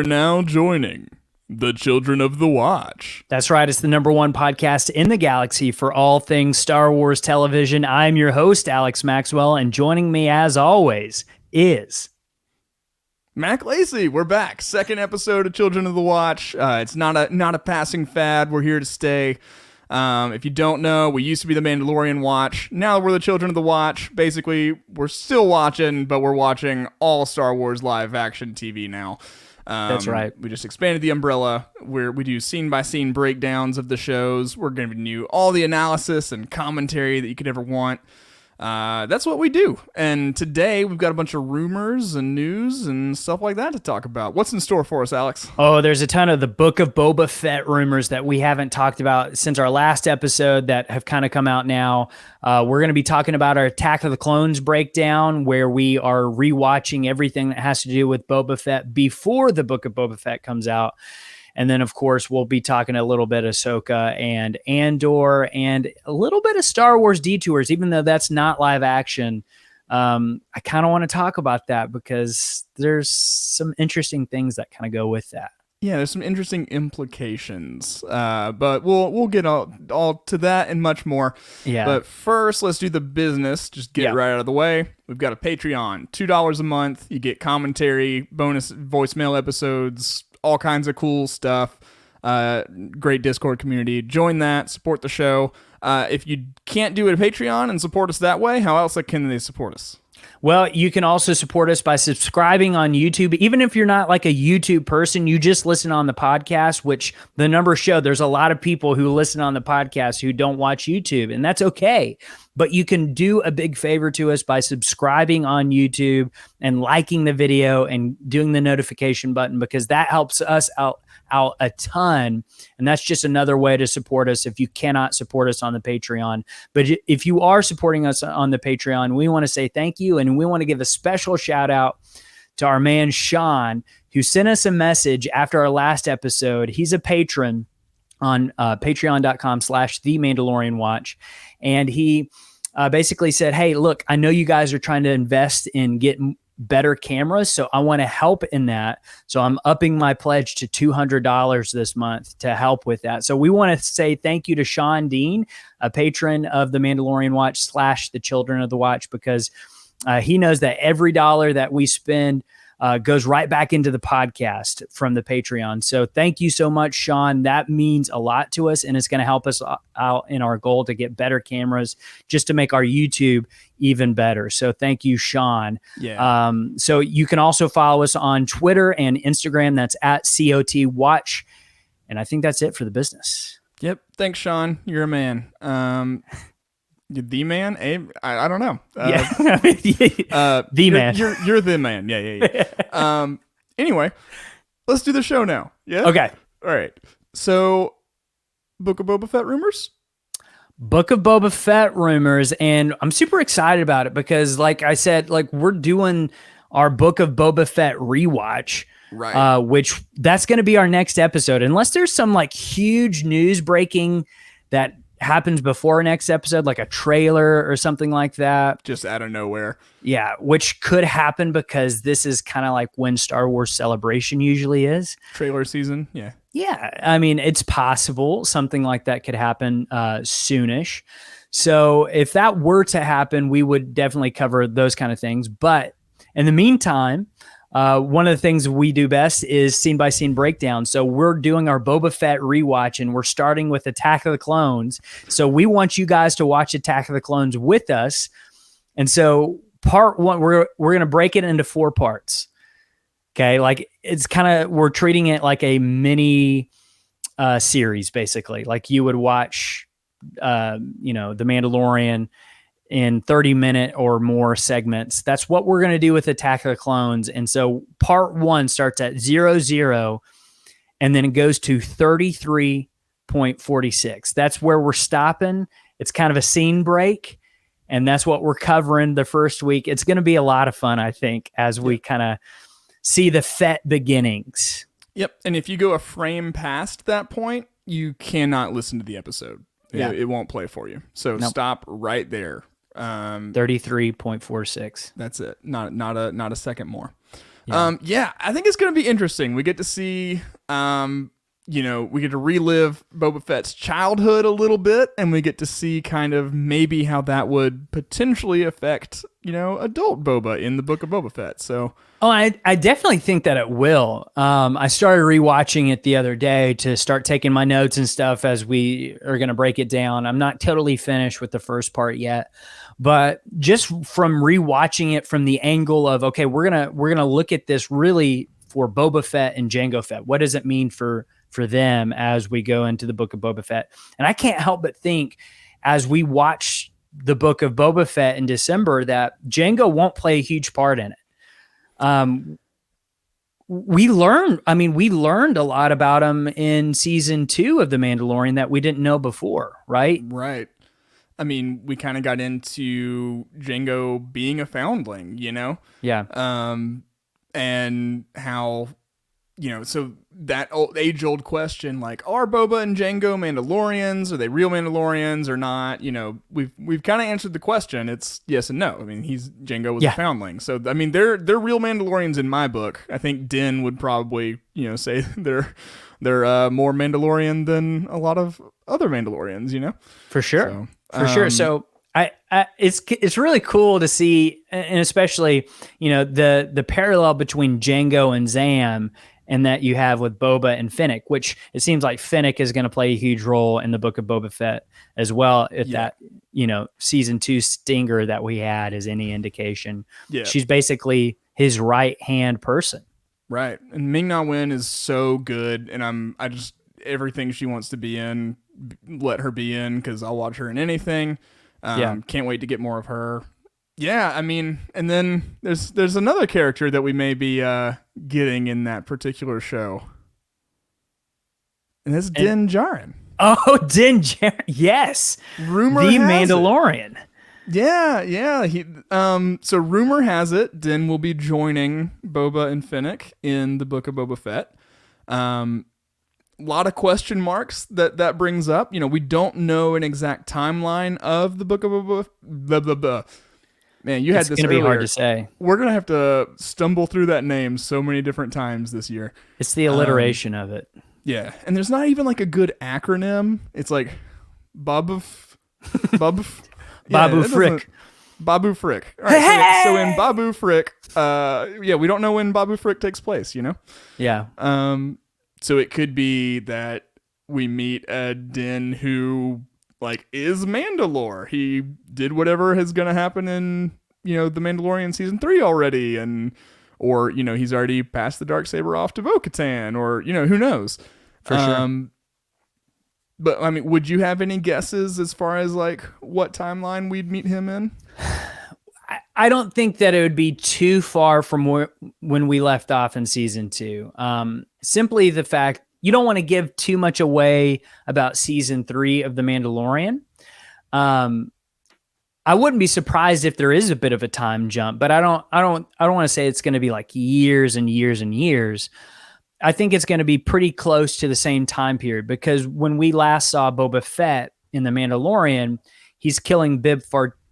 are now joining the Children of the Watch. That's right. It's the #1 podcast in the galaxy for all things Star Wars television. I'm your host, Alex Maxwell, and joining me as always is Mac Lacey. We're back. Second episode of Children of the Watch. It's not a passing fad. We're here to stay. If you don't know, we used to be the Mandalorian Watch. Now we're the Children of the Watch. Basically, we're still watching, but we're watching all Star Wars live action TV now. That's right. We just expanded the umbrella where we do scene-by-scene breakdowns of the shows. We're going to do all the analysis and commentary that you could ever want. That's what we do. And today we've got a bunch of rumors and news and stuff like that to talk about. What's in store for us, Alex? Oh, there's a ton of the Book of Boba Fett rumors that we haven't talked about since our last episode that have kind of come out now. We're going to be talking about our Attack of the Clones breakdown, where we are rewatching everything that has to do with Boba Fett before the Book of Boba Fett comes out. And then, of course, we'll be talking a little bit of Ahsoka and Andor and a little bit of Star Wars Detours, even though that's not live action. I kind of want to talk about that because there's some interesting things that kind of go with that. Yeah, there's some interesting implications, but we'll get all to that and much more. Yeah. But first, let's do the business. Just get it right out of the way. We've got a Patreon, $2 a month. You get commentary, bonus voicemail episodes, all kinds of cool stuff. Great Discord community. Join that. Support the show. If you can't do it at Patreon and support us that way, how else can they support us? Well, you can also support us by subscribing on YouTube. Even if you're not like a YouTube person, you just listen on the podcast, which the numbers show there's a lot of people who listen on the podcast who don't watch YouTube, and that's okay. But you can do a big favor to us by subscribing on YouTube and liking the video and doing the notification button, because that helps us out a ton. And that's just another way to support us if you cannot support us on the Patreon. But if you are supporting us on the Patreon, we want to say thank you. And we want to give a special shout out to our man, Sean, who sent us a message after our last episode. He's a patron on patreon.com/The Mandalorian Watch. And he basically said, hey, look, I know you guys are trying to invest in getting better cameras, so I want to help in that. So I'm upping my pledge to $200 this month to help with that. So we want to say thank you to Sean Dean, a patron of the Mandalorian Watch / the Children of the Watch, because he knows that every dollar that we spend goes right back into the podcast from the Patreon. So thank you so much, Sean. That means a lot to us, and it's going to help us out in our goal to get better cameras just to make our YouTube even better. So thank you, Sean. Yeah. So you can also follow us on Twitter and Instagram. That's at COT Watch. And I think that's it for the business. Yep. Thanks, Sean. You're a man. You're the man? I don't know. The man. You're the man. Yeah. Anyway, let's do the show now. Yeah? Okay. All right. So, Book of Boba Fett rumors? Book of Boba Fett rumors, and I'm super excited about it because, like I said, like we're doing our Book of Boba Fett rewatch, right? Which that's going to be our next episode, unless there's some like huge news breaking that happens before next episode, like a trailer or something like that, just out of nowhere. Yeah, which could happen because this is kind of like when Star Wars Celebration usually is. Trailer season, yeah. Yeah, I mean, it's possible something like that could happen soonish. So if that were to happen, we would definitely cover those kind of things. But in the meantime, one of the things we do best is scene-by-scene breakdown. So we're doing our Boba Fett rewatch, and we're starting with Attack of the Clones. So we want you guys to watch Attack of the Clones with us. And so part one, we're going to break it into 4 parts. Okay, like it's kind of, we're treating it like a mini series, basically. Like you would watch, The Mandalorian in 30-minute or more segments. That's what we're going to do with Attack of the Clones. And so part 1 starts at 00, and then it goes to 33.46. That's where we're stopping. It's kind of a scene break, and that's what we're covering the first week. It's going to be a lot of fun, I think, as we kind of see the Fett beginnings. Yep. And if you go a frame past that point, you cannot listen to the episode. Yeah. It won't play for you. So Stop right there. 33.46. That's it. Not a second more. Yeah, I think it's going to be interesting. We get to see, we get to relive Boba Fett's childhood a little bit, and we get to see kind of maybe how that would potentially affect, adult Boba in the Book of Boba Fett. So, I definitely think that it will. I started rewatching it the other day to start taking my notes and stuff as we are going to break it down. I'm not totally finished with the first part yet, but just from rewatching it from the angle of, okay, we're gonna look at this really for Boba Fett and Jango Fett. What does it mean for them as we go into the Book of Boba Fett? And I can't help but think as we watch the Book of Boba Fett in December that Jango won't play a huge part in it. We learned a lot about him in season 2 of The Mandalorian that we didn't know before, right? Right. I mean, we kind of got into Jango being a foundling, Yeah. And how, so that age-old question, like, are Boba and Jango Mandalorians? Are they real Mandalorians or not? We've kind of answered the question. It's yes and no. I mean, Jango was a foundling. So, I mean, they're real Mandalorians in my book. I think Din would probably, say they're more Mandalorian than a lot of other Mandalorians, For sure. So it's really cool to see, and especially, the parallel between Jango and Zam, and that you have with Boba and Fennec, which it seems like Fennec is going to play a huge role in the Book of Boba Fett as well. If that, season 2 stinger that we had is any indication, she's basically his right hand person. Right. And Ming-Na Wen is so good, and I just everything she wants to be in, let her be in, because I'll watch her in anything. Can't wait to get more of her. Yeah, I mean, and then there's another character that we may be getting in that particular show, and that's Din Djarin. Oh, Din Djarin, yes, the Mandalorian. Yeah. So rumor has it Din will be joining Boba and Fennec in the Book of Boba Fett. A lot of question marks that brings up. We don't know an exact timeline of the Book of Boba. Man, you had this. It's going to be hard to say. We're going to have to stumble through that name so many different times this year. It's the alliteration of it. Yeah, and there's not even like a good acronym. It's like Babu Frick. Babu Frick. All right, so in Babu Frick, we don't know when Babu Frick takes place, Yeah. So it could be that we meet a Din who is Mandalore. He did whatever is going to happen in, the Mandalorian season 3 already. Or he's already passed the Darksaber off to Bo-Katan, or, who knows? For sure. But I mean, would you have any guesses as far as what timeline we'd meet him in? I don't think that it would be too far from when we left off in season 2. Simply the fact you don't want to give too much away about season 3 of The Mandalorian. I wouldn't be surprised if there is a bit of a time jump, but I don't want to say it's going to be years and years and years. I think it's going to be pretty close to the same time period, because when we last saw Boba Fett in The Mandalorian, he's killing Bib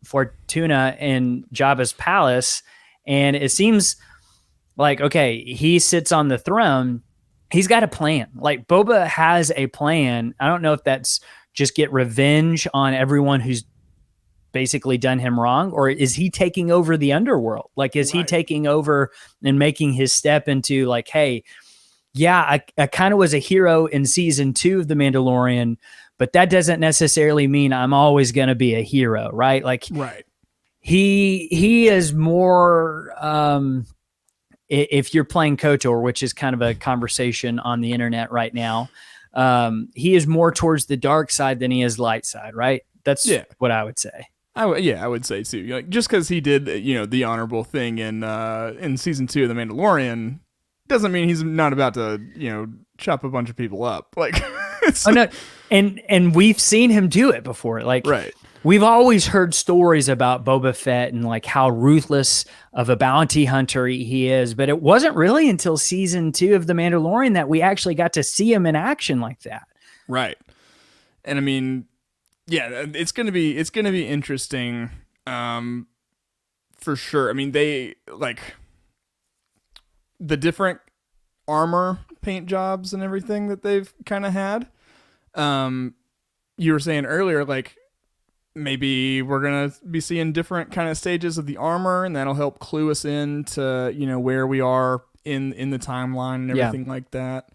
Fortuna in Jabba's palace, and it seems like, okay, he sits on the throne. He's got a plan. Boba has a plan. I don't know if that's just get revenge on everyone who's basically done him wrong, or is he taking over the underworld? Is he taking over and making his step into hey, yeah, I kind of was a hero in season 2 of The Mandalorian, but that doesn't necessarily mean I'm always going to be a hero, right? Right. He is more, if you're playing KOTOR, which is kind of a conversation on the internet right now, he is more towards the dark side than he is light side, right? That's what I would say. I would say too. Just because he did, the honorable thing in season 2 of The Mandalorian doesn't mean he's not about to, chop a bunch of people up. No, and we've seen him do it before. Right. We've always heard stories about Boba Fett and how ruthless of a bounty hunter he is, but it wasn't really until season 2 of The Mandalorian that we actually got to see him in action like that. Right. And I mean, yeah, it's gonna be interesting, for sure. I mean, they the different armor paint jobs and everything that they've kind of had. You were saying earlier, like, maybe we're going to be seeing different kind of stages of the armor, and that'll help clue us into, where we are in the timeline and everything like that.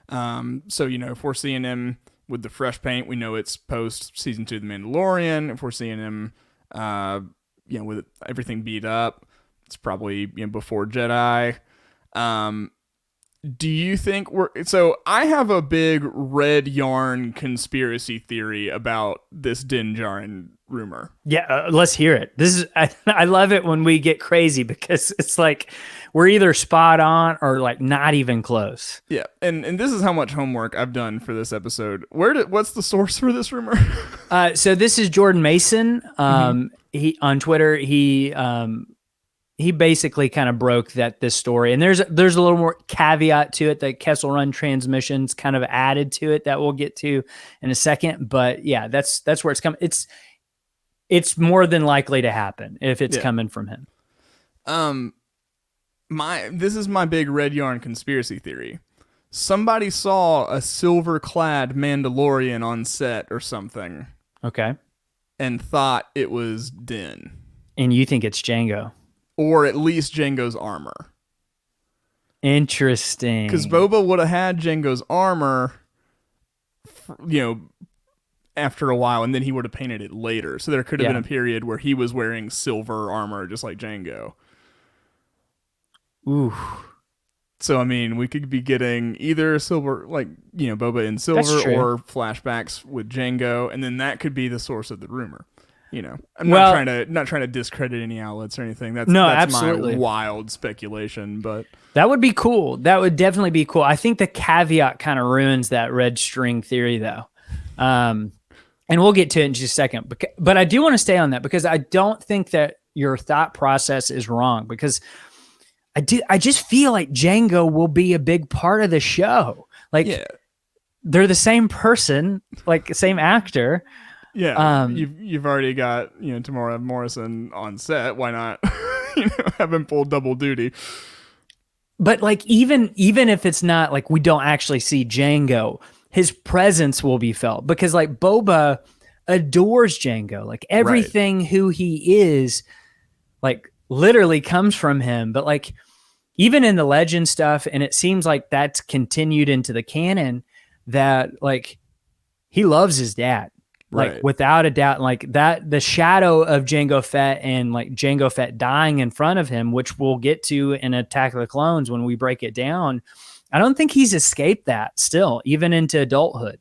So, if we're seeing him with the fresh paint, we know it's post season 2 of The Mandalorian. If we're seeing him, with everything beat up, it's probably before Jedi. Do you think so I have a big red yarn conspiracy theory about this Din Djarin rumor. Yeah, let's hear it. I love it when we get crazy, because it's like we're either spot on or like not even close. Yeah, and this is how much homework I've done for this episode. What's the source for this rumor? So this is Jordan Mason. He on Twitter, he basically kind of broke this story, and there's a little more caveat to it that Kessel Run Transmissions kind of added to it that we'll get to in a second. But yeah, that's where it's coming. It's more than likely to happen if it's coming from him. This is my big red yarn conspiracy theory. Somebody saw a silver-clad Mandalorian on set or something. Okay. And thought it was Din. And you think it's Jango? Or at least Jango's armor. Interesting. Because Boba would have had Jango's armor, after a while, and then he would have painted it later. So there could have been a period where he was wearing silver armor, just like Jango. Ooh. So, I mean, we could be getting either silver, like, Boba in silver, or flashbacks with Jango, and then that could be the source of the rumor. I'm not trying to discredit any outlets or anything. That's absolutely my wild speculation, but that would be cool. That would definitely be cool. I think the caveat kind of ruins that red string theory, though. And we'll get to it in just a second. But I do want to stay on that, because I don't think that your thought process is wrong, because I just feel like Jango will be a big part of the show. Like, they're the same person, like same actor. Yeah, you've already got Tamora Morrison on set. Why not have him pull double duty? But like even if it's not like we don't actually see Jango, his presence will be felt, because like Boba adores Jango. Like everything who he is, like literally comes from him. But like even in the legend stuff, and it seems like that's continued into the canon, that like he loves his dad. Like without a doubt, like that, the shadow of Jango Fett and like Jango Fett dying in front of him, which we'll get to in Attack of the Clones when we break it down. I don't think he's escaped that still, even into adulthood.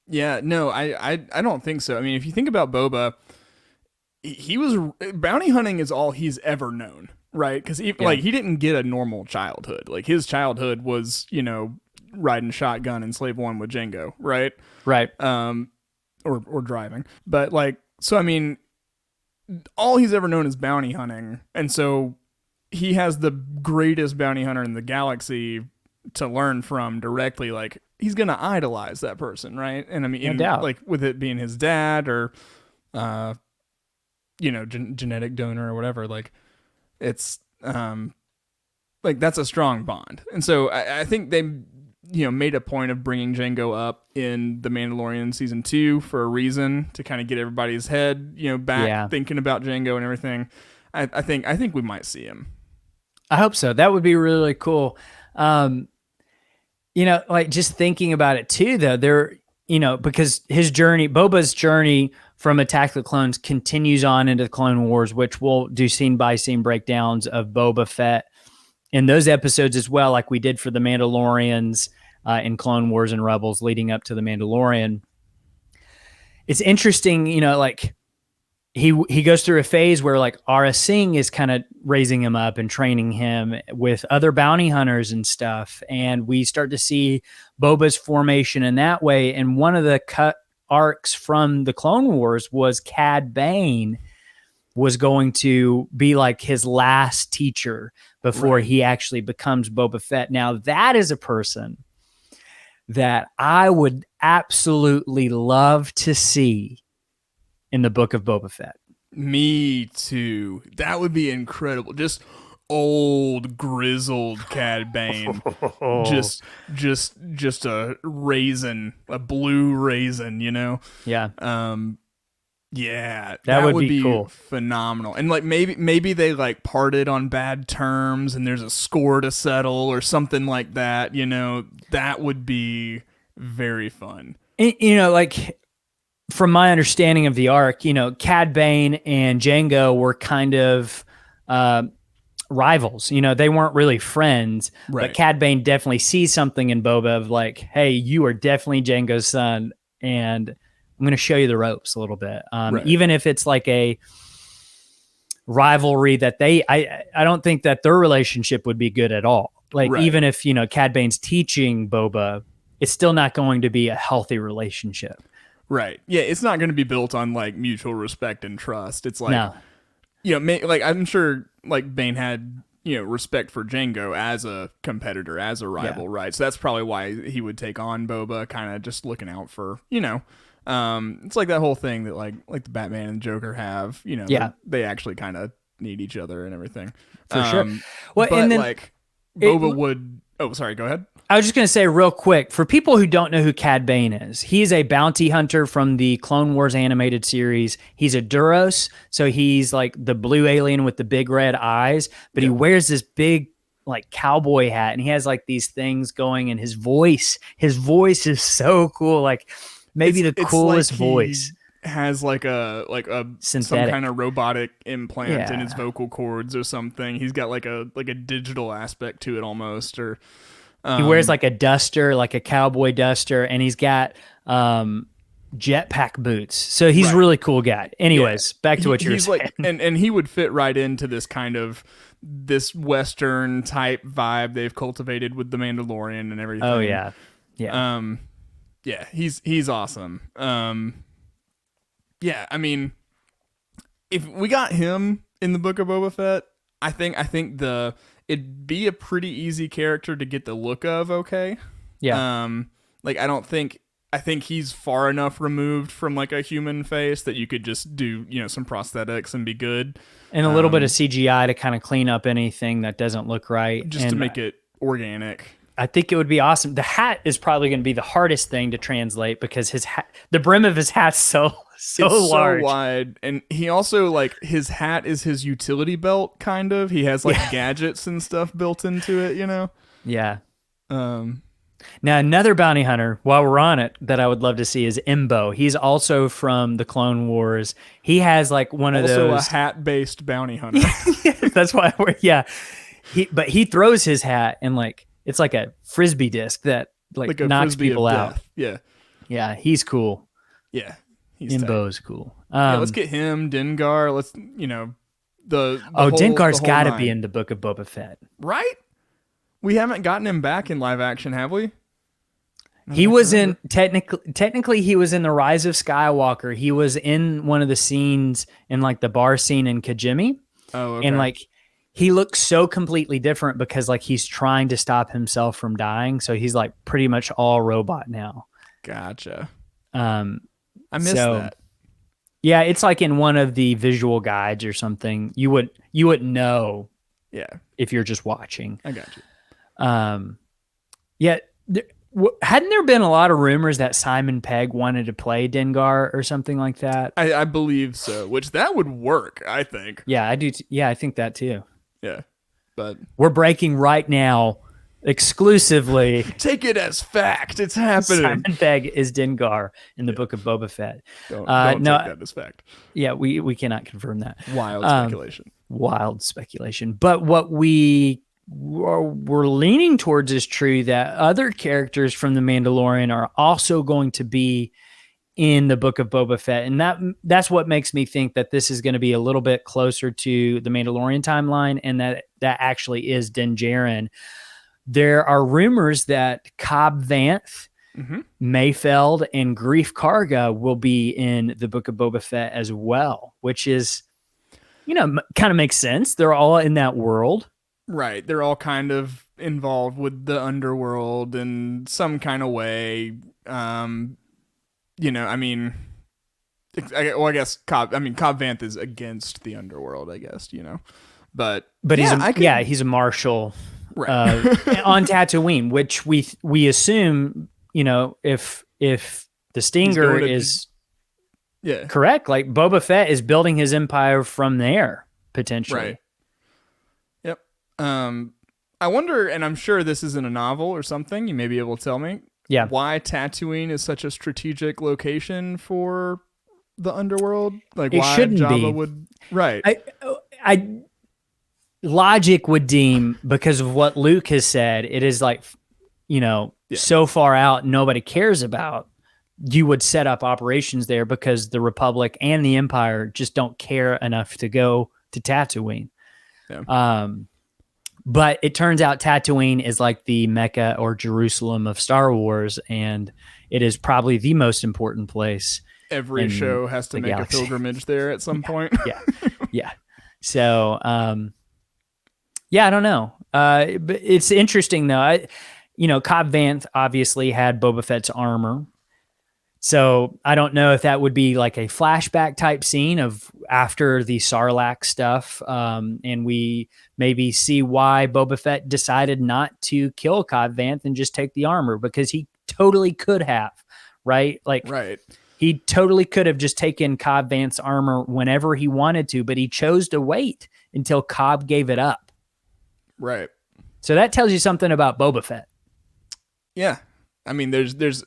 Yeah, no, I don't think so. I mean, if you think about Boba, he was bounty hunting is all he's ever known, right? Because like he didn't get a normal childhood. Like his childhood was, riding shotgun in Slave One with Jango, right? Right. Or driving. But like, so I mean, all he's ever known is bounty hunting. And so he has the greatest bounty hunter in the galaxy to learn from directly. Like, he's going to idolize that person, right? And I mean, like with it being his dad or, genetic donor or whatever, like it's, like that's a strong bond. And so I think they, made a point of bringing Jango up in The Mandalorian season 2 for a reason, to kind of get everybody's head, back thinking about Jango and everything. I think we might see him. I hope so. That would be really cool. Like just thinking about it too, though, because Boba's journey from Attack of the Clones continues on into the Clone Wars, which we'll do scene by scene breakdowns of Boba Fett in those episodes as well, like we did for the Mandalorians in Clone Wars and Rebels leading up to the Mandalorian. It's interesting, like he goes through a phase where like Aurra Sing is kind of raising him up and training him with other bounty hunters and stuff. And we start to see Boba's formation in that way. And one of the cut arcs from the Clone Wars was Cad Bane was going to be like his last teacher before he actually becomes Boba Fett. Now that is a person that I would absolutely love to see in the Book of Boba Fett. Me too. That would be incredible. Just old grizzled Cad Bane, just a raisin, a blue raisin, you know. Yeah. Yeah, that would be cool. Phenomenal. And like maybe they like parted on bad terms and there's a score to settle or something like that, you know. That would be very fun. You know, like from my understanding of the arc, you know, Cad Bane and Jango were kind of rivals. You know, they weren't really friends, right. But Cad Bane definitely sees something in Boba of like, hey, you are definitely Jango's son, and I'm going to show you the ropes a little bit. Right. Even if it's like a rivalry that I don't think that their relationship would be good at all. Like, right. Even if, you know, Cad Bane's teaching Boba, it's still not going to be a healthy relationship. Right. Yeah, it's not going to be built on like mutual respect and trust. It's like, no. You know, like I'm sure like Bane had, you know, respect for Jango as a competitor, as a rival, right? So that's probably why he would take on Boba, kind of just looking out for, you know, it's like that whole thing that like the Batman and Joker have, you know, they actually kind of need each other and everything. For sure. Well, but and then like Boba would, oh, sorry, go ahead. I was just going to say real quick, for people who don't know who Cad Bane is, he's a bounty hunter from the Clone Wars animated series. He's a Duros, so he's like the blue alien with the big red eyes, but he wears this big like cowboy hat, and he has like these things going, and his voice is so cool. Like maybe the coolest voice. Has like a synthetic, some kind of robotic implant in his vocal cords or something. He's got like a digital aspect to it almost, or he wears like a duster, like a cowboy duster, and he's got jetpack boots. So he's a really cool guy. Anyways, back to what you were saying. Like, and he would fit right into this kind of this Western type vibe they've cultivated with the Mandalorian and everything. Oh yeah, yeah, yeah. He's awesome. Yeah, I mean, if we got him in the Book of Boba Fett, I think it'd be a pretty easy character to get the look of. Okay. Yeah. Like I think he's far enough removed from like a human face that you could just do, you know, some prosthetics and be good. And a little bit of CGI to kind of clean up anything that doesn't look right. Just to make it organic. I think it would be awesome. The hat is probably going to be the hardest thing to translate because the brim of his hat's so large. So wide. And he also, like, his hat is his utility belt, kind of. He has, like, gadgets and stuff built into it, you know? Yeah. Now, another bounty hunter, while we're on it, that I would love to see is Imbo. He's also from the Clone Wars. He has, like, one of those... Also a hat-based bounty hunter. That's why But he throws his hat and, like, it's like a Frisbee disc that, like knocks people out. Death. Yeah. Yeah, he's cool. Yeah. Imbo's cool. Let's get him, Dengar. Let's, you know, Dengar's got to be in the Book of Boba Fett, right? We haven't gotten him back in live action, have we? He was in technically he was in the Rise of Skywalker. He was in one of the scenes in like the bar scene in Kijimi. Oh, okay. And like he looks so completely different because like he's trying to stop himself from dying. So he's like pretty much all robot now. Gotcha. I missed that. Yeah, it's like in one of the visual guides or something. You wouldn't know. Yeah. If you're just watching. I got you. Yeah. Hadn't there been a lot of rumors that Simon Pegg wanted to play Dengar or something like that? I believe so, which that would work, I think. Yeah, I do. I think that too. Yeah. But we're breaking right now exclusively. Take it as fact. It's happening. Simon Pegg is Dengar in the Book of Boba Fett. Don't take that as fact. Yeah, we cannot confirm that. Wild speculation. Wild speculation. But what we're leaning towards is true, that other characters from The Mandalorian are also going to be in the Book of Boba Fett. And that's what makes me think that this is going to be a little bit closer to the Mandalorian timeline, and that actually is Din Djarin. There are rumors that Cobb Vanth, Mayfeld, and Grief Karga will be in the Book of Boba Fett as well, which is, you know, kind of makes sense. They're all in that world. Right. They're all kind of involved with the underworld in some kind of way. You know, I mean, I guess Cobb Vanth is against the underworld, I guess, you know. But he's a marshal right. on Tatooine, which we assume, if the Stinger is correct, like Boba Fett is building his empire from there potentially. Right. Yep. I wonder, and I'm sure this isn't a novel or something. You may be able to tell me. Yeah. Why Tatooine is such a strategic location for the underworld? Like, it why shouldn't Jabba be. would. Right. I logic would deem, because of what Luke has said, it is like, so far out, nobody cares about. You would set up operations there because the Republic and the Empire just don't care enough to go to Tatooine. Yeah. But it turns out Tatooine is like the Mecca or Jerusalem of Star Wars, and it is probably the most important place. Every show has to make a pilgrimage there at some point. Yeah. So, I don't know. But it's interesting though. Cobb Vanth obviously had Boba Fett's armor. So I don't know if that would be like a flashback type scene of after the Sarlacc stuff. And we maybe see why Boba Fett decided not to kill Cobb Vanth and just take the armor, because he totally could have, right? Right. He totally could have just taken Cobb Vanth's armor whenever he wanted to, but he chose to wait until Cobb gave it up. Right. So that tells you something about Boba Fett. Yeah. I mean, there's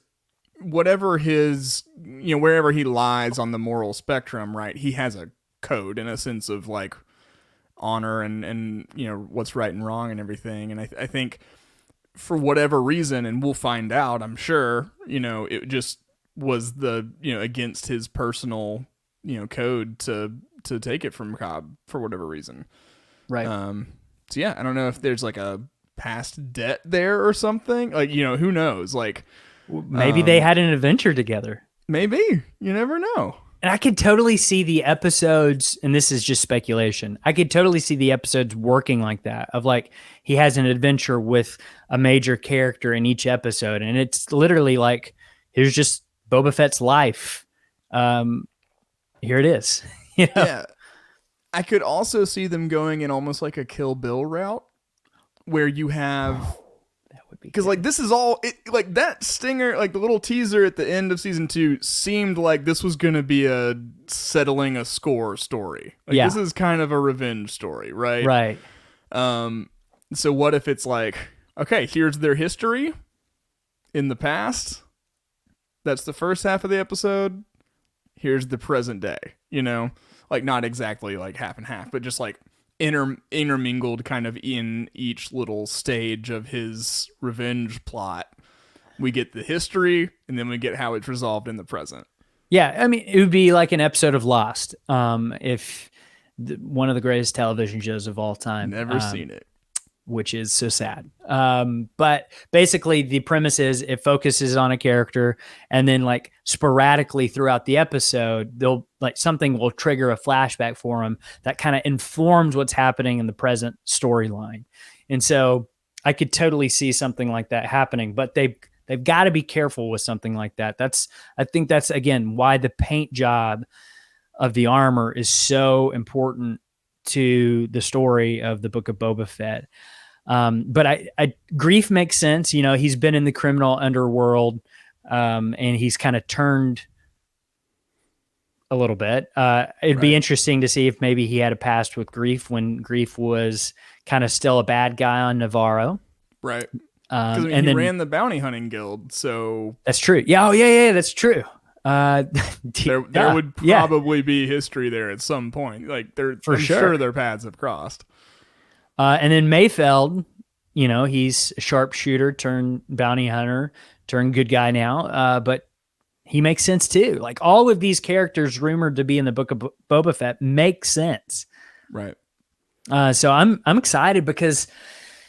whatever his, wherever he lies on the moral spectrum, right? He has a code and a sense of like honor and what's right and wrong and everything. And I think for whatever reason, and we'll find out, I'm sure, it just was the, against his personal, code to take it from Cobb for whatever reason. Right. So yeah, I don't know if there's like a past debt there or something. Like, who knows? Like, maybe they had an adventure together. Maybe. You never know. And I could totally see the episodes, and this is just speculation, I could totally see the episodes working like that, of like he has an adventure with a major character in each episode, and it's literally like, here's just Boba Fett's life. Here it is. Yeah. I could also see them going in almost like a Kill Bill route, where you have... Because like this is all like that stinger, like the little teaser at the end of season 2 seemed like this was going to be a settling a score story. Like this is kind of a revenge story, right? Right. So what if it's like, okay, here's their history in the past. That's the first half of the episode. Here's the present day, like not exactly like half and half, but just like intermingled kind of in each little stage of his revenge plot. We get the history, and then we get how it's resolved in the present. Yeah, I mean, it would be like an episode of Lost, if one of the greatest television shows of all time. Never seen it. Which is so sad. But basically the premise is it focuses on a character, and then like sporadically throughout the episode, they'll like something will trigger a flashback for him that kind of informs what's happening in the present storyline. And so I could totally see something like that happening, but they've got to be careful with something like that. I think that's again why the paint job of the armor is so important to the story of the Book of Boba Fett. But I Grief makes sense. He's been in the criminal underworld, and he's kind of turned a little bit. It'd be interesting to see if maybe he had a past with Grief when Grief was kind of still a bad guy on Navarro. Right. Because he ran the bounty hunting guild, so... That's true. Yeah, yeah, that's true. There would probably be history there at some point. Like I'm sure their paths have crossed. And then Mayfeld, he's a sharpshooter turned bounty hunter turned good guy now. But he makes sense too. Like all of these characters rumored to be in the Book of Boba Fett make sense. Right. So I'm excited because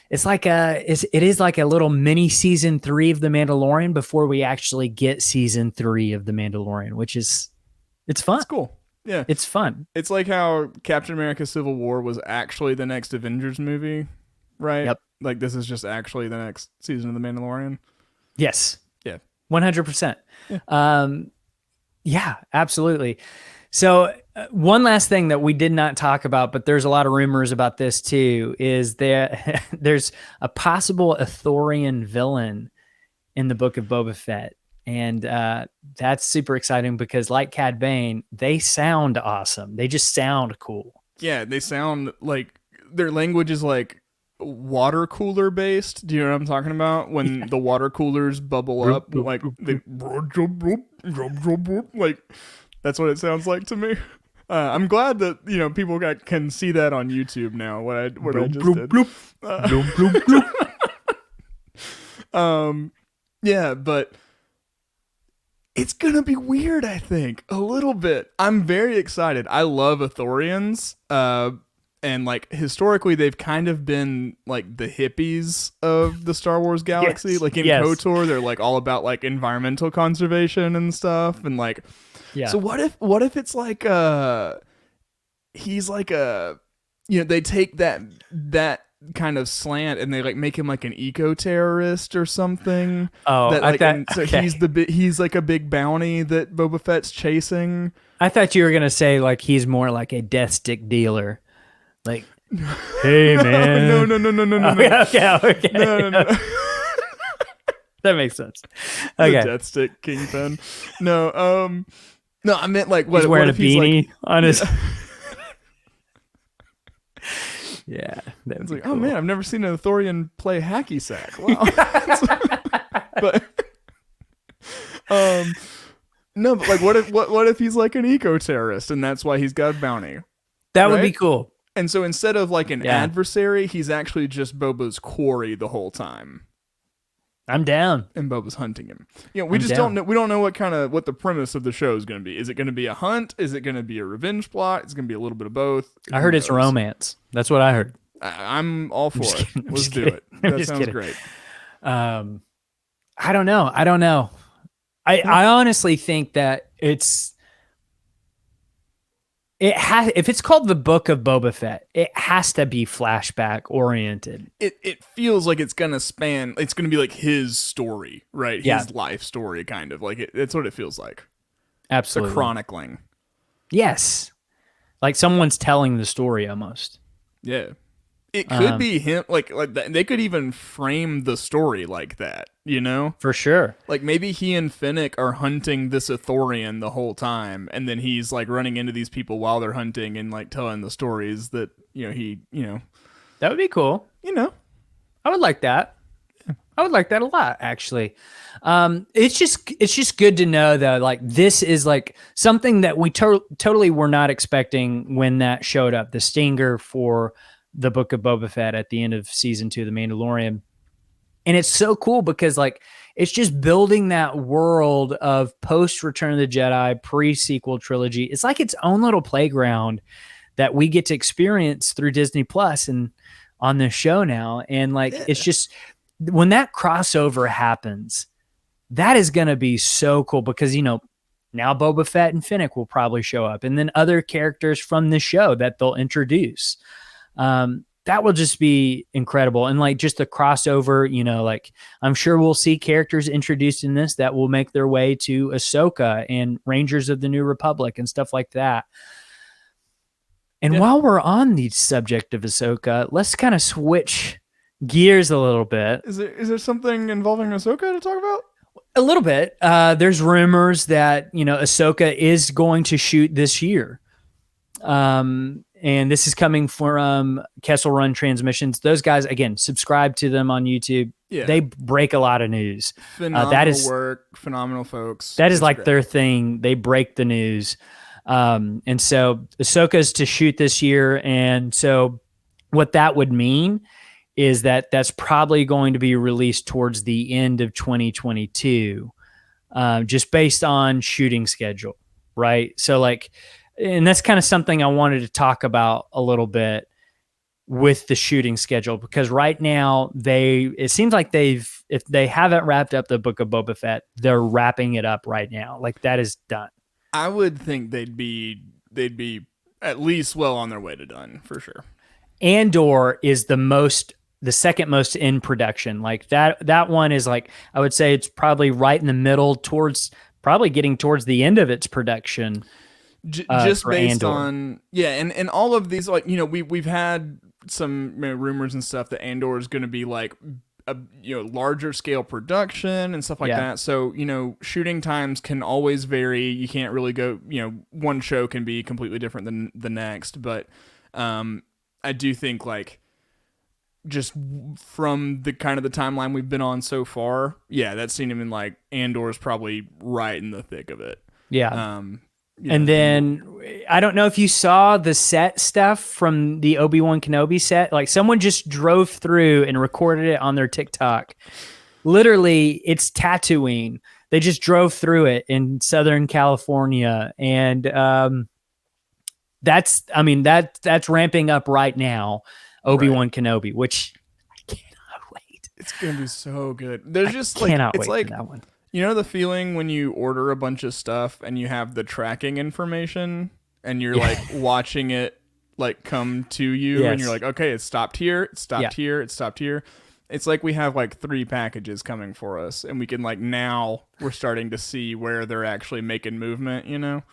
it's like it is like a little mini season 3 of The Mandalorian before we actually get season 3 of The Mandalorian, which is, it's fun. It's cool. Yeah. It's fun. It's like how Captain America Civil War was actually the next Avengers movie, right? Yep. Like this is just actually the next season of The Mandalorian. Yes. Yeah. 100%. Yeah, absolutely. So one last thing that we did not talk about, but there's a lot of rumors about this too, is that there's a possible Ithorian villain in the Book of Boba Fett. And that's super exciting because like Cad Bane, they sound awesome. They just sound cool. Yeah, they sound like their language is like water cooler based. Do you know what I'm talking about? When the water coolers bubble up, like they like that's what it sounds like to me. I'm glad that people can see that on YouTube now. What I just did. Yeah, but it's gonna be weird. I think a little bit. I'm very excited. I love Ithorians. And like historically, they've kind of been like the hippies of the Star Wars galaxy. Yes. Like in KOTOR, they're like all about like environmental conservation and stuff. And like, so what if it's like he's like they take that kind of slant and they like make him like an eco-terrorist or something. Oh, that, like, okay. He's like a big bounty that Boba Fett's chasing. I thought you were gonna say like he's more like a death stick dealer. Like, hey man. No. Okay. No. That makes sense. Okay. The death stick kingpin. No, I meant like He's wearing a beanie like, on his. Yeah, it's like, cool. Oh man, I've never seen an Ithorian play hacky sack. Wow. No, but like, what if he's like an eco-terrorist and that's why he's got a bounty? That would be cool. And so instead of like an adversary, he's actually just Boba's quarry the whole time. I'm down. And Boba's hunting him. We don't know. We don't know what the premise of the show is going to be. Is it going to be a hunt? Is it going to be a revenge plot? It's going to be a little bit of both. I heard it's romance. That's what I heard. I'm all for it. Let's do it. That sounds great. I don't know. I honestly think that if it's called the Book of Boba Fett, it has to be flashback oriented. It feels like it's gonna span. It's gonna be like his story, right? His life story, kind of like it's what it feels like. Absolutely, the chronicling. Yes, like someone's telling the story almost. Yeah, it could be him. Like they could even frame the story like that. For sure. Like maybe he and Finnick are hunting this Ithorian the whole time, and then he's like running into these people while they're hunting and like telling the stories that That would be cool. I would like that. I would like that a lot, actually. It's just good to know though. Like this is like something that we totally were not expecting when that showed up. The stinger for the Book of Boba Fett at the end of season 2 of The Mandalorian. And it's so cool because like it's just building that world of post Return of the Jedi, pre-sequel trilogy. It's like its own little playground that we get to experience through Disney Plus and on this show now. And like it's just when that crossover happens, that is going to be so cool because now Boba Fett and Finnick will probably show up, and then other characters from the show that they'll introduce. That will just be incredible. And like just the crossover, like I'm sure we'll see characters introduced in this that will make their way to Ahsoka and Rangers of the New Republic and stuff like that. And while we're on the subject of Ahsoka, let's kind of switch gears a little bit. Is there something involving Ahsoka to talk about? A little bit. There's rumors that, Ahsoka is going to shoot this year. And this is coming from Kessel Run Transmissions. Those guys, again, subscribe to them on YouTube. Yeah. They break a lot of news. Phenomenal work, phenomenal folks. That is like great. Their thing. They break the news. And so Ahsoka's to shoot this year. And so what that would mean is that that's probably going to be released towards the end of 2022, just based on shooting schedule, right? So like, and that's kind of something I wanted to talk about a little bit with the shooting schedule, because right now it seems like if they haven't wrapped up the Book of Boba Fett, they're wrapping it up right now. Like that is done. I would think they'd be at least well on their way to done for sure. Andor is the second most in production. Like that one is like, I would say it's probably right in the middle probably getting towards the end of its production. just for based Andor. on and all of these, like, we've had some rumors and stuff that Andor is going to be like a larger scale production and stuff like that. So shooting times can always vary. You can't really go, one show can be completely different than the next. But I do think, like, just from the kind of the timeline we've been on so far, that seeming like Andor is probably right in the thick of it. And then I don't know if you saw the set stuff from the Obi-Wan Kenobi set. Like, someone just drove through and recorded it on their TikTok. Literally, it's Tatooine. They just drove through it in Southern California. And that's ramping up right now, Obi-Wan Kenobi, which I cannot wait. It's going to be so good. There's just cannot it's wait like for that one. You know the feeling when you order a bunch of stuff and you have the tracking information and you're like watching it like come to you and you're like, okay, it stopped here, it stopped here, it stopped here. It's like we have like 3 packages coming for us and we can, like, now we're starting to see where they're actually making movement,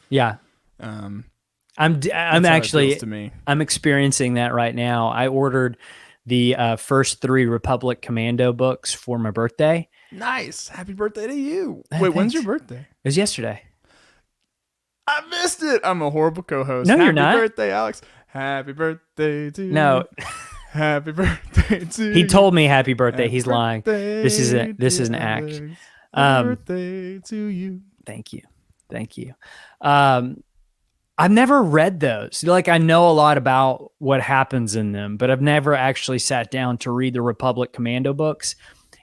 Yeah. I'm actually, to me. I'm experiencing that right now. I ordered the first 3 Republic Commando books for my birthday. Nice. Happy birthday to you. Wait, when's your birthday? It was yesterday. I missed it. I'm a horrible co-host. No, you're not. Happy birthday, Alex. Happy birthday to you. No. Happy birthday to you. He told me happy birthday. Happy He's lying. This is an act. Happy birthday to you. Thank you. I've never read those. Like, I know a lot about what happens in them, but I've never actually sat down to read the Republic Commando books.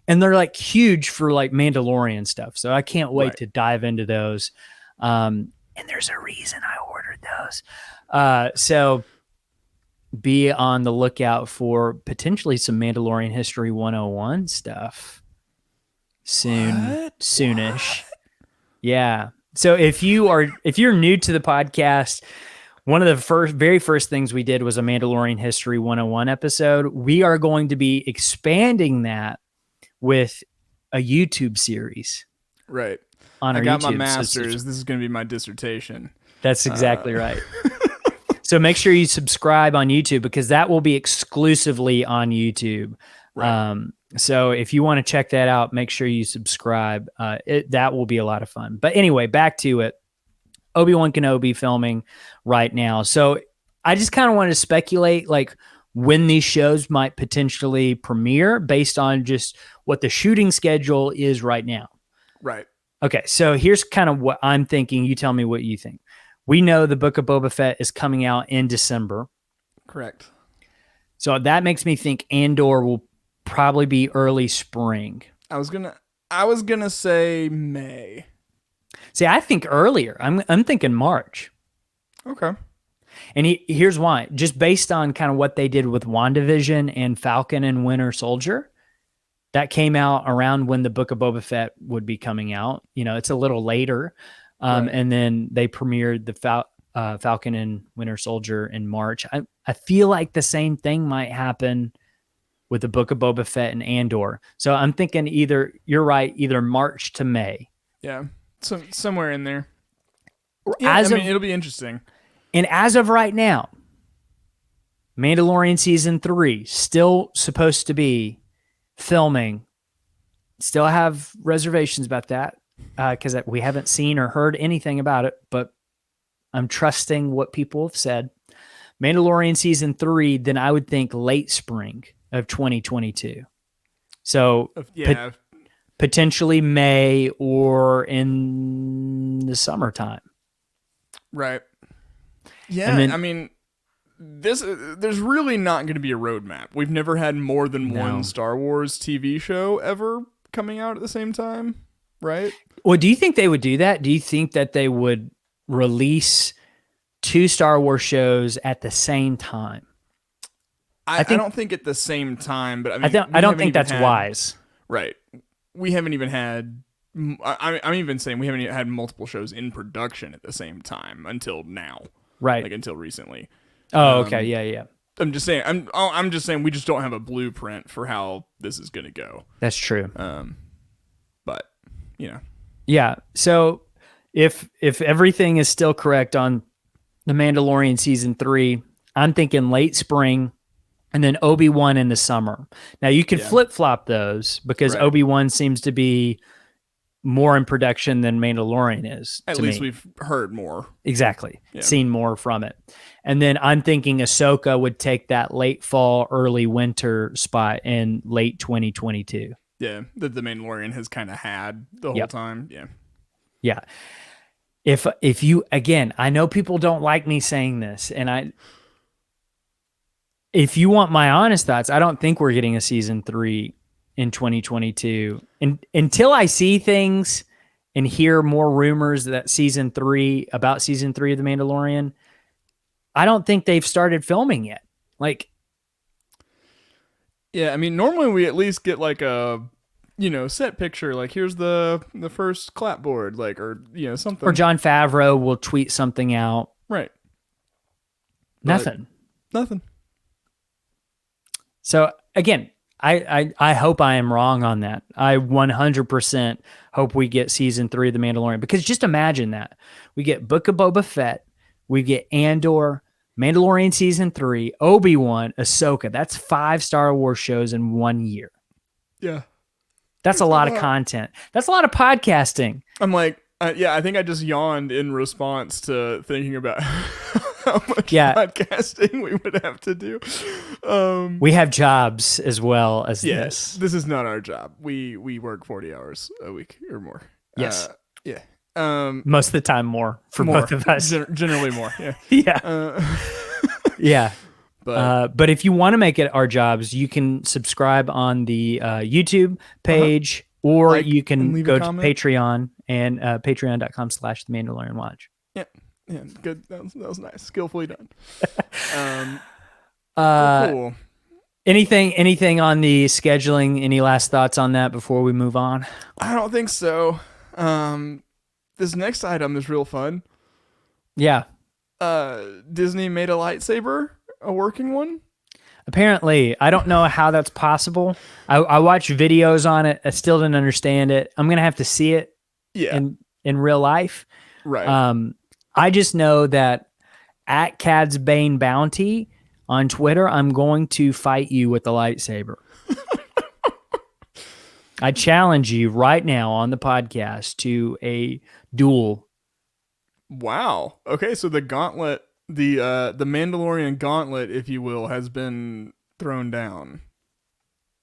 And they're like huge for like Mandalorian stuff. So I can't wait to dive into those. And there's a reason I ordered those. So be on the lookout for potentially some Mandalorian History 101 stuff soonish. Yeah. So if you're new to the podcast, one of the very first things we did was a Mandalorian History 101 episode. We are going to be expanding that with a YouTube series. Right. I got YouTube. my master's. This is going to be my dissertation. That's exactly right. So make sure you subscribe on YouTube because that will be exclusively on YouTube. Right. So if you want to check that out, make sure you subscribe. That will be a lot of fun. But anyway, back to it. Obi-Wan Kenobi filming right now. So I just kind of wanted to speculate, like, when these shows might potentially premiere based on just what the shooting schedule is right now. Right. Okay, so here's kind of what I'm thinking. You tell me what you think. We know the Book of Boba Fett is coming out in December. Correct. So that makes me think Andor will probably be early spring. I was gonna say May. See, I think earlier. I'm thinking March. Okay. And here's why. Just based on kind of what they did with WandaVision and Falcon and Winter Soldier, that came out around when the Book of Boba Fett would be coming out. It's a little later. And then they premiered the Falcon and Winter Soldier in March. I feel like the same thing might happen with the Book of Boba Fett and Andor. So I'm thinking you're right, either March to May. Yeah, so somewhere in there. Yeah, it'll be interesting. And as of right now, Mandalorian Season 3 still supposed to be filming. Still have reservations about that because we haven't seen or heard anything about it, but I'm trusting what people have said. Mandalorian Season 3, then I would think late spring of 2022. So potentially May or in the summertime. Right. Yeah, then, there's really not going to be a roadmap. We've never had more than one Star Wars TV show ever coming out at the same time, right? Well, do you think they would do that? Do you think that they would release 2 Star Wars shows at the same time? I don't think at the same time, but I don't think that's wise. Right. We haven't even had... I'm even saying we haven't even had multiple shows in production at the same time until now. Right. Like until recently. Oh, okay. Yeah. I'm just saying I'm just saying we just don't have a blueprint for how this is going to go. That's true. But, Yeah. So if everything is still correct on The Mandalorian season 3, I'm thinking late spring, and then Obi-Wan in the summer. Now you can flip-flop those because Obi-Wan seems to be more in production than Mandalorian is. At least we've heard more. Exactly. Yeah. Seen more from it. And then I'm thinking Ahsoka would take that late fall, early winter spot in late 2022. Yeah, that the Mandalorian has kind of had the whole time. Yeah. Yeah. If you, again, I know people don't like me saying this, and if you want my honest thoughts, I don't think we're getting a season 3 in 2022. And until I see things and hear more rumors that season 3 of The Mandalorian, I don't think they've started filming yet. Like, yeah, I mean, normally we at least get like a, set picture, like here's the first clapboard, like, or something. Or Jon Favreau will tweet something out. Right. Nothing. So again, I hope I am wrong on that. I 100% hope we get season 3 of The Mandalorian, because just imagine that. We get Book of Boba Fett, we get Andor, Mandalorian season 3, Obi-Wan, Ahsoka. That's 5 Star Wars shows in 1 year. Yeah. That's a lot of content. That's a lot of podcasting. I'm like, I think I just yawned in response to thinking about how much podcasting we would have to do. We have jobs as well as this. This is not our job. We work 40 hours a week or more. Yes. Yeah. Most of the time more for both of us. Generally more. Yeah. Yeah. Yeah. But if you want to make it our jobs, you can subscribe on the YouTube page, or you can go to Patreon and patreon.com/The Mandalorian Watch. Yeah. Yeah. Good. That was nice. Skillfully done. Cool. Anything on the scheduling? Any last thoughts on that before we move on? I don't think so. This next item is real fun. Yeah. Disney made a lightsaber. A working one? Apparently. I don't know how that's possible. I watched videos on it. I still didn't understand it. I'm going to have to see it in real life. Right. I just know that at Cad's Bane Bounty on Twitter, I'm going to fight you with the lightsaber. I challenge you right now on the podcast to a duel. Wow. Okay, so the gauntlet, the Mandalorian gauntlet, if you will, has been thrown down.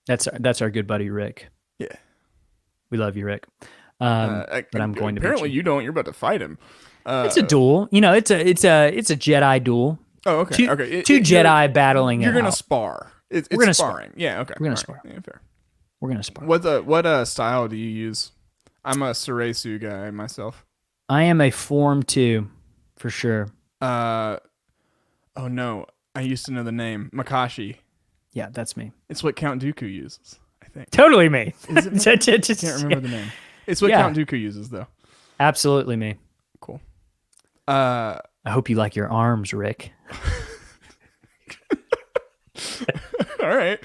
That's our good buddy Rick. Yeah, we love you, Rick. But I'm going to. Apparently, you don't. You're about to fight him. It's a duel. It's a Jedi duel. Oh, okay. Two Jedi battling. You're gonna spar. It's We're gonna sparring. Spar. Yeah. Okay. We're gonna spar. Yeah, fair. We're gonna spar. What style do you use? I'm a Suresu guy myself. I am a Form 2 for sure. Oh no, I used to know the name Makashi. Yeah, that's me. It's what Count Dooku uses, I think. Totally me. Is it me? I can't remember the name. It's what Count Dooku uses, though. Absolutely me. Cool. I hope you like your arms, Rick. All right.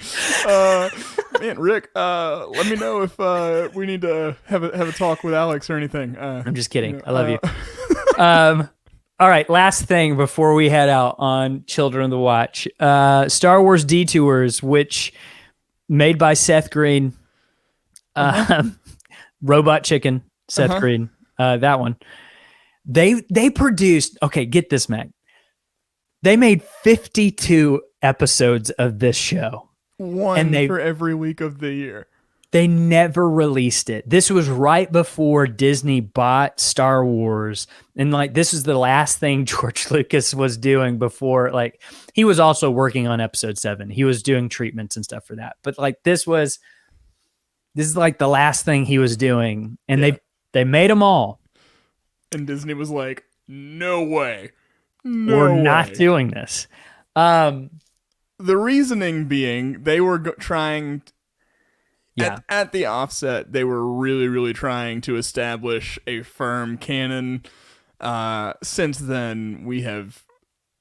Man, Rick, let me know if we need to have a talk with Alex or anything. I'm just kidding. I love you. All right, last thing before we head out on Children of the Watch. Star Wars Detours, which made by Seth Green. Robot Chicken, Seth Green. That one. They produced, okay, get this, Mac. They made 52 episodes of this show. One for every week of the year. They never released it. This was right before Disney bought Star Wars. And this is the last thing George Lucas was doing before, he was also working on episode 7. He was doing treatments and stuff for that. But this is the last thing he was doing. And they made them all. And Disney was like, no way. We're not doing this. The reasoning being they were trying... At the offset, they were really, really trying to establish a firm canon. Since then, we have,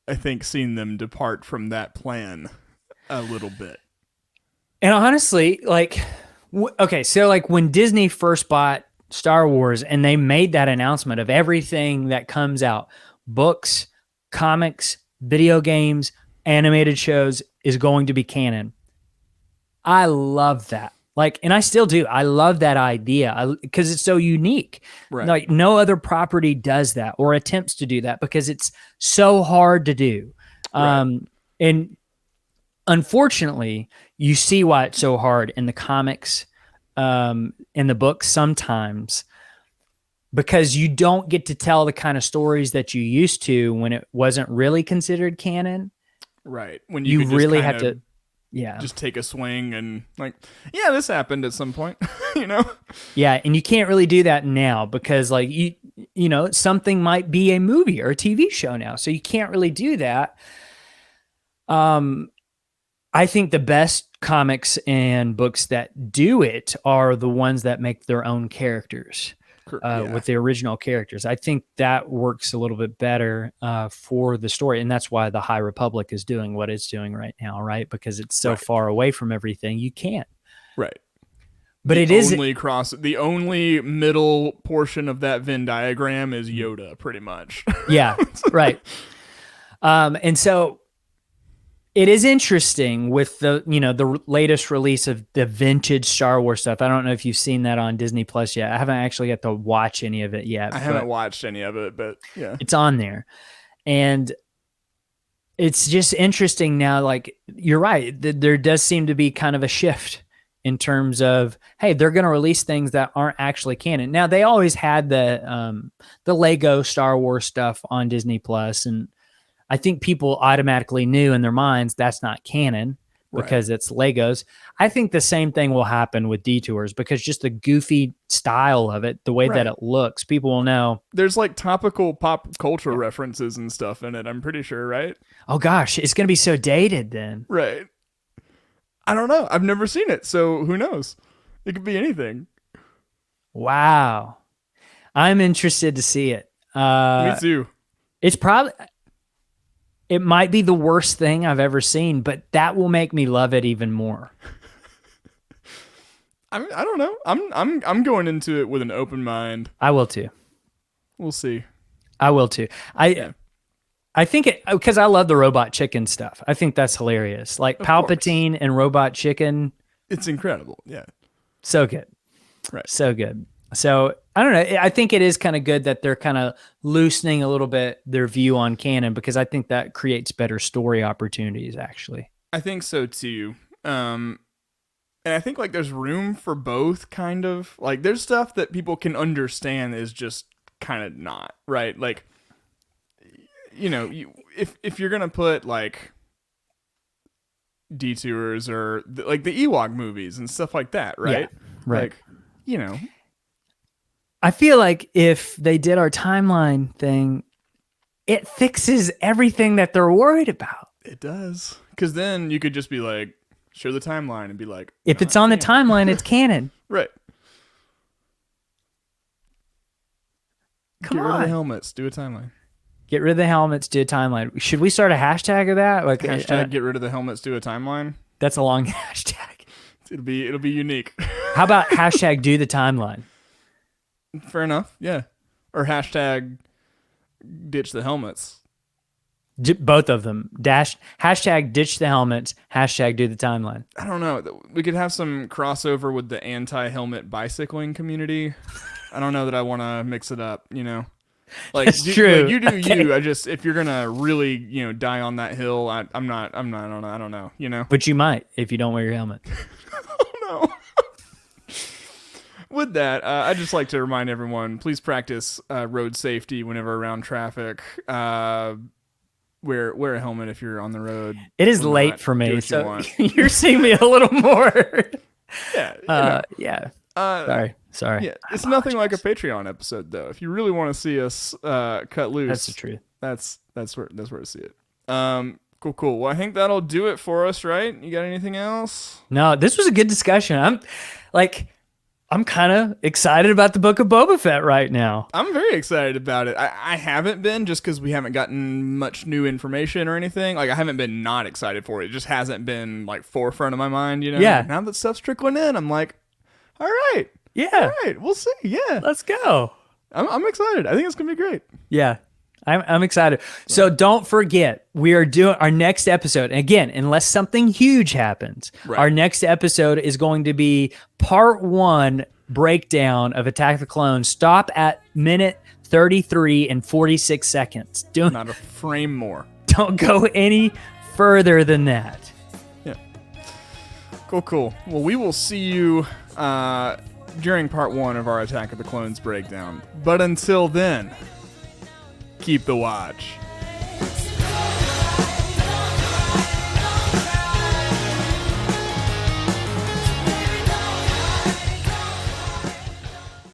I think, seen them depart from that plan a little bit. And honestly, when Disney first bought Star Wars and they made that announcement of everything that comes out, books, comics, video games, animated shows is going to be canon. I love that. Like, and I still do. I love that idea because it's so unique. Right. Like no other property does that or attempts to do that because it's so hard to do. Right. And unfortunately, you see why it's so hard in the comics, in the books sometimes, because you don't get to tell the kind of stories that you used to when it wasn't really considered canon. Right. When You could just really kind have of to, yeah. just take a swing and like, yeah, this happened at some point, you know? Yeah, and you can't really do that now because like you know, something might be a movie or a TV show now. So you can't really do that. I think the best comics and books that do it are the ones that make their own characters. With the original characters. I think that works a little bit better for the story. And that's why the High Republic is doing what it's doing right now, right? Because it's so far away from everything, you can't. Right. But the only middle portion of that Venn diagram is Yoda, pretty much. Yeah, right. And so it is interesting with the latest release of the vintage Star Wars stuff. I don't know if you've seen that on Disney Plus yet. I haven't actually got to watch any of it yet. I haven't watched any of it, but yeah. It's on there. And it's just interesting now. Like, you're right. There does seem to be kind of a shift in terms of, hey, they're going to release things that aren't actually canon. Now, they always had the Lego Star Wars stuff on Disney Plus, and I think people automatically knew in their minds that's not canon because it's Legos. I think the same thing will happen with Detours because just the goofy style of it, the way that it looks, people will know. There's like topical pop culture references and stuff in it, I'm pretty sure, right? Oh gosh, it's going to be so dated then. Right. I don't know. I've never seen it, so who knows? It could be anything. Wow. I'm interested to see it. Me too. It might be the worst thing I've ever seen, but that will make me love it even more. I don't know. I'm going into it with an open mind. I will too. We'll see. I will too. I think it because I love the robot chicken stuff. I think that's hilarious. Like Palpatine and Robot Chicken. It's incredible. Yeah. So good. Right. So good. So I don't know. I think it is kind of good that they're kind of loosening a little bit their view on canon because I think that creates better story opportunities, actually. I think so too. And I think like there's room for both kind of like there's stuff that people can understand is just kind of not right. Like, you know, if you're going to put like Detours or like the Ewok movies and stuff like that, right? Yeah, right. Like, you know, I feel like if they did our timeline thing, it fixes everything that they're worried about. It does. Because then you could just be like, show the timeline and be like, if it's on the timeline, it's canon. Right. Come Get on. rid of the helmets. Do a timeline. Get rid of the helmets. Do a timeline. Should we start a hashtag of that? Like hashtag get rid of the helmets. Do a timeline. That's a long hashtag. It'll be unique. How about hashtag do the timeline? Fair enough. Yeah. Or hashtag ditch the helmets. Both of them. Hashtag ditch the helmets. Hashtag do the timeline. I don't know. We could have some crossover with the anti-helmet bicycling community. I don't know that I want to mix it up, you know? Like, That's true. Like you do you. I just, if you're going to really, you know, die on that hill, I don't know, you know? But you might if you don't wear your helmet. Oh, no. With that, I'd just like to remind everyone, please practice road safety whenever around traffic. Wear a helmet if you're on the road. It is late for me, so you're seeing me a little more. Yeah. Yeah. Sorry. Yeah, it's nothing like a Patreon episode, though. If you really want to see us cut loose, that's the truth. That's where to see it. Cool. Well, I think that'll do it for us, right? You got anything else? No, this was a good discussion. I'm kind of excited about the Book of Boba Fett right now. I'm very excited about it. I haven't been just because we haven't gotten much new information or anything. Like, I haven't been not excited for it. It just hasn't been, like, forefront of my mind, you know? Yeah. Now that stuff's trickling in, I'm like, all right. Yeah. All right. We'll see. Yeah. Let's go. I'm excited. I think it's going to be great. Yeah. I'm excited. So don't forget, we are doing our next episode. And again, unless something huge happens, our next episode is going to be part 1 breakdown of Attack of the Clones. Stop at minute 33 and 46 seconds. Not a frame more. Don't go any further than that. Yeah. Cool. Well, we will see you during part 1 of our Attack of the Clones breakdown. But until then, keep the watch.